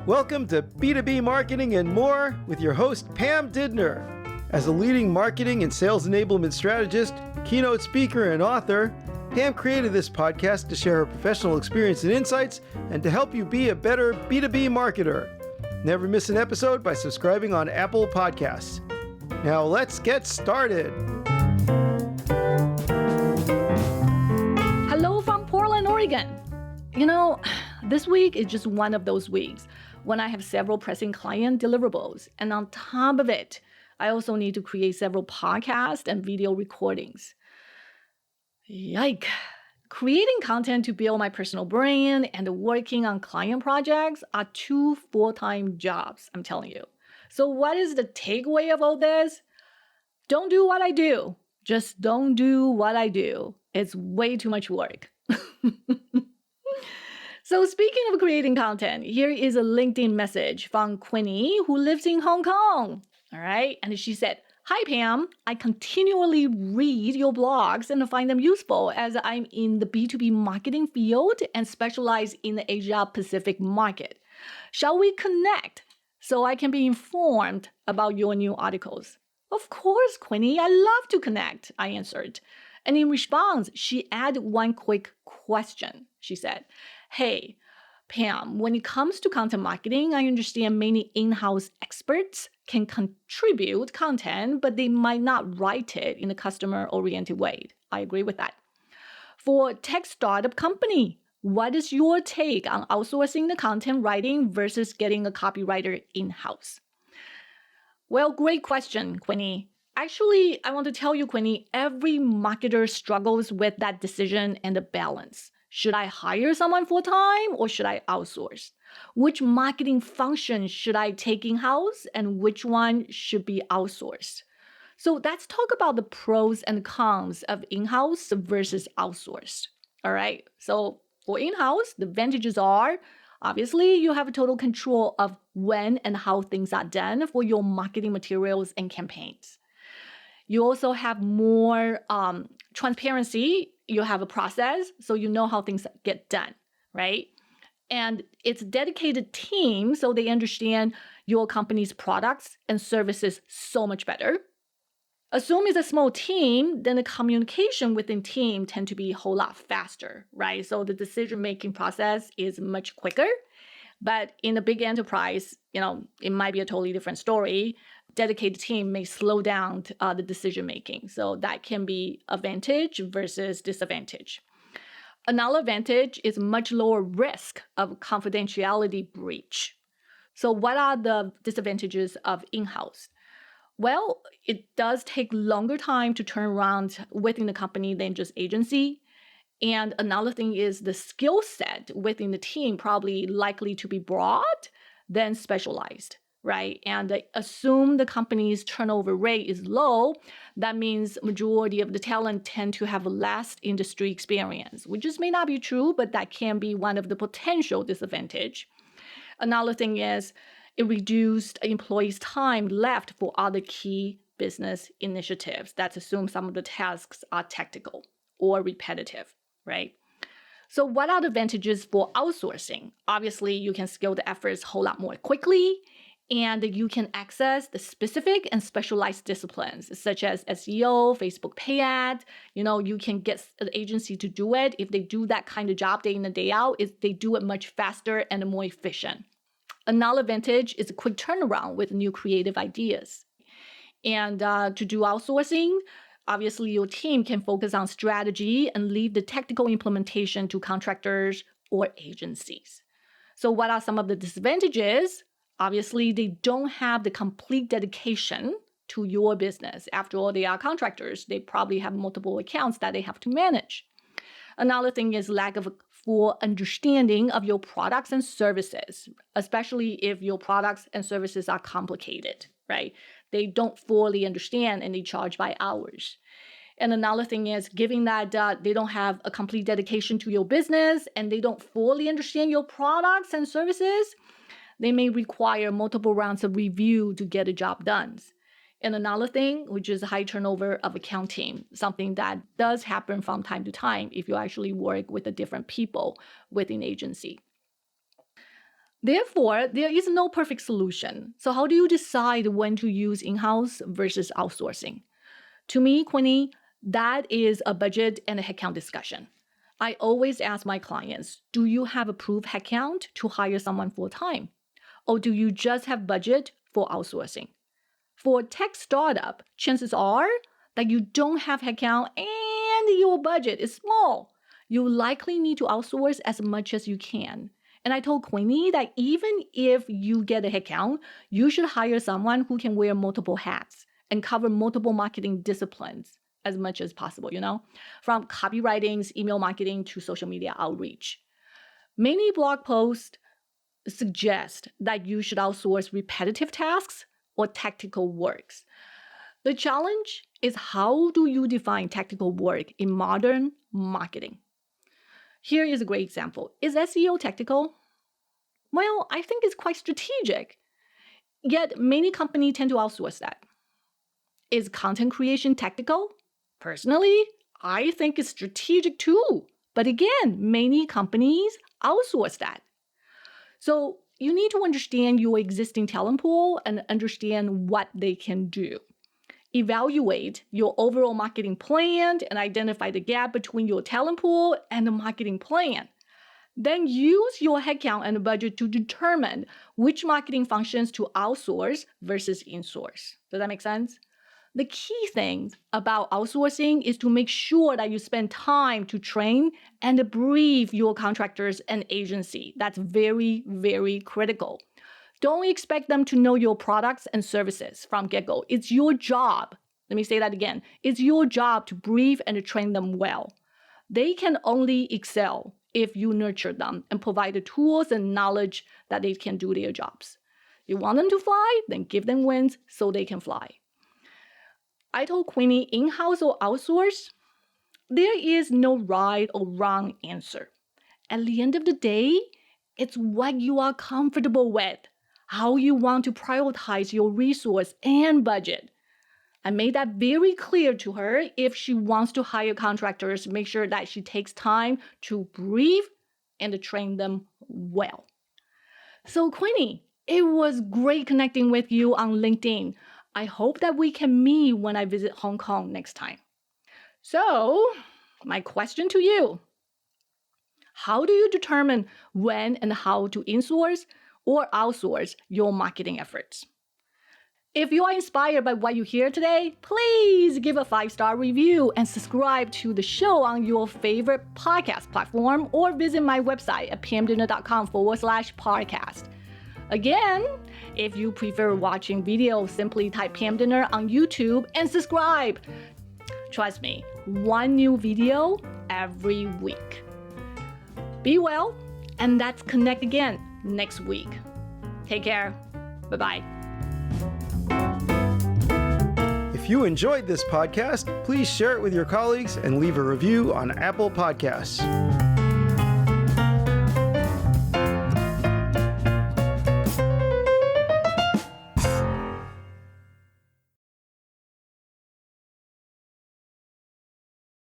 Welcome to B2B Marketing and More with your host, Pam Didner. As a leading marketing and sales enablement strategist, keynote speaker, and author, Pam created this podcast to share her professional experience and insights and to help you be a better B2B marketer. Never miss an episode by subscribing on Apple Podcasts. Now let's get started. Hello from Portland, Oregon. You know, this week is just one of those weeks when I have several pressing client deliverables. And on top of it, I also need to create several podcasts and video recordings. Yike. Creating content to build my personal brand and working on client projects are two full-time jobs, I'm telling you. So what is the takeaway of all this? Don't do what I do. Just don't do what I do. It's way too much work. So speaking of creating content, here is a LinkedIn message from Quinny, who lives in Hong Kong. All right. And she said, "Hi, Pam. I continually read your blogs and find them useful as I'm in the B2B marketing field and specialize in the Asia Pacific market. Shall we connect so I can be informed about your new articles?" "Of course, Quinny. I love to connect," I answered. And in response, she added one quick question. She said, "Hey, Pam, when it comes to content marketing, I understand many in-house experts can contribute content, but they might not write it in a customer-oriented way." I agree with that. "For tech startup company, what is your take on outsourcing the content writing versus getting a copywriter in-house?" Well, great question, Quinny. Actually, I want to tell you, Quinny, every marketer struggles with that decision and the balance. Should I hire someone full-time or should I outsource? Which marketing function should I take in-house and which one should be outsourced? So let's talk about the pros and cons of in-house versus outsourced. All right. So for in-house, the advantages are, obviously, you have total control of when and how things are done for your marketing materials and campaigns. You also have more transparency. You have a process, so you know how things get done, right? And it's a dedicated team, so they understand your company's products and services so much better. Assume it's a small team, then the communication within team tend to be a whole lot faster, right? So the decision-making process is much quicker. But in a big enterprise, it might be a totally different story. Dedicated team may slow down the decision-making. So that can be advantage versus disadvantage. Another advantage is much lower risk of confidentiality breach. So what are the disadvantages of in-house? Well, it does take longer time to turn around within the company than just agency. And another thing is the skill set within the team probably likely to be broad than specialized, right? And assume the company's turnover rate is low. That means majority of the talent tend to have less industry experience, which just may not be true, but that can be one of the potential disadvantage. Another thing is it reduced employees' time left for other key business initiatives. That's assume some of the tasks are tactical or repetitive, right? So what are the advantages for outsourcing? Obviously, you can scale the efforts a whole lot more quickly, and you can access the specific and specialized disciplines such as SEO, Facebook pay ad. You can get an agency to do it. If they do that kind of job day in and day out, they do it much faster and more efficient. Another advantage is a quick turnaround with new creative ideas. And to do outsourcing, obviously, your team can focus on strategy and leave the technical implementation to contractors or agencies. So what are some of the disadvantages? Obviously, they don't have the complete dedication to your business. After all, they are contractors. They probably have multiple accounts that they have to manage. Another thing is lack of a full understanding of your products and services, especially if your products and services are complicated, right? They don't fully understand and they charge by hours. And another thing is, given that they don't have a complete dedication to your business and they don't fully understand your products and services, they may require multiple rounds of review to get a job done. And another thing, which is high turnover of account team, something that does happen from time to time if you actually work with the different people within agency. Therefore, there is no perfect solution. So how do you decide when to use in-house versus outsourcing? To me, Queenie, that is a budget and a headcount discussion. I always ask my clients, do you have approved headcount to hire someone full-time? Or do you just have budget for outsourcing? For a tech startup, chances are that you don't have headcount and your budget is small. You likely need to outsource as much as you can. And I told Queenie that even if you get a headcount, you should hire someone who can wear multiple hats and cover multiple marketing disciplines as much as possible, from copywriting, email marketing to social media outreach. Many blog posts suggest that you should outsource repetitive tasks or tactical works. The challenge is, how do you define tactical work in modern marketing? Here is a great example. Is SEO tactical? Well, I think it's quite strategic. Yet many companies tend to outsource that. Is content creation tactical? Personally, I think it's strategic too. But again, many companies outsource that. So you need to understand your existing talent pool and understand what they can do. Evaluate your overall marketing plan and identify the gap between your talent pool and the marketing plan. Then use your headcount and budget to determine which marketing functions to outsource versus insource. Does that make sense? The key thing about outsourcing is to make sure that you spend time to train and brief your contractors and agency. That's very, very critical. Don't expect them to know your products and services from get-go. It's your job. Let me say that again. It's your job to brief and to train them well. They can only excel if you nurture them and provide the tools and knowledge that they can do their jobs. You want them to fly? Then give them wings so they can fly. I told Queenie, in-house or outsource, there is no right or wrong answer. At the end of the day, it's what you are comfortable with, how you want to prioritize your resource and budget. I made that very clear to her. If she wants to hire contractors, make sure that she takes time to brief and to train them well. So Queenie, it was great connecting with you on LinkedIn. I hope that we can meet when I visit Hong Kong next time. So, my question to you: how do you determine when and how to insource or outsource your marketing efforts? If you are inspired by what you hear today, please give a 5-star review and subscribe to the show on your favorite podcast platform, or visit my website at pamdidner.com/podcast. Again, if you prefer watching video, simply type Pam Didner on YouTube and subscribe. Trust me, one new video every week. Be well, and let's connect again next week. Take care. Bye-bye. If you enjoyed this podcast, please share it with your colleagues and leave a review on Apple Podcasts.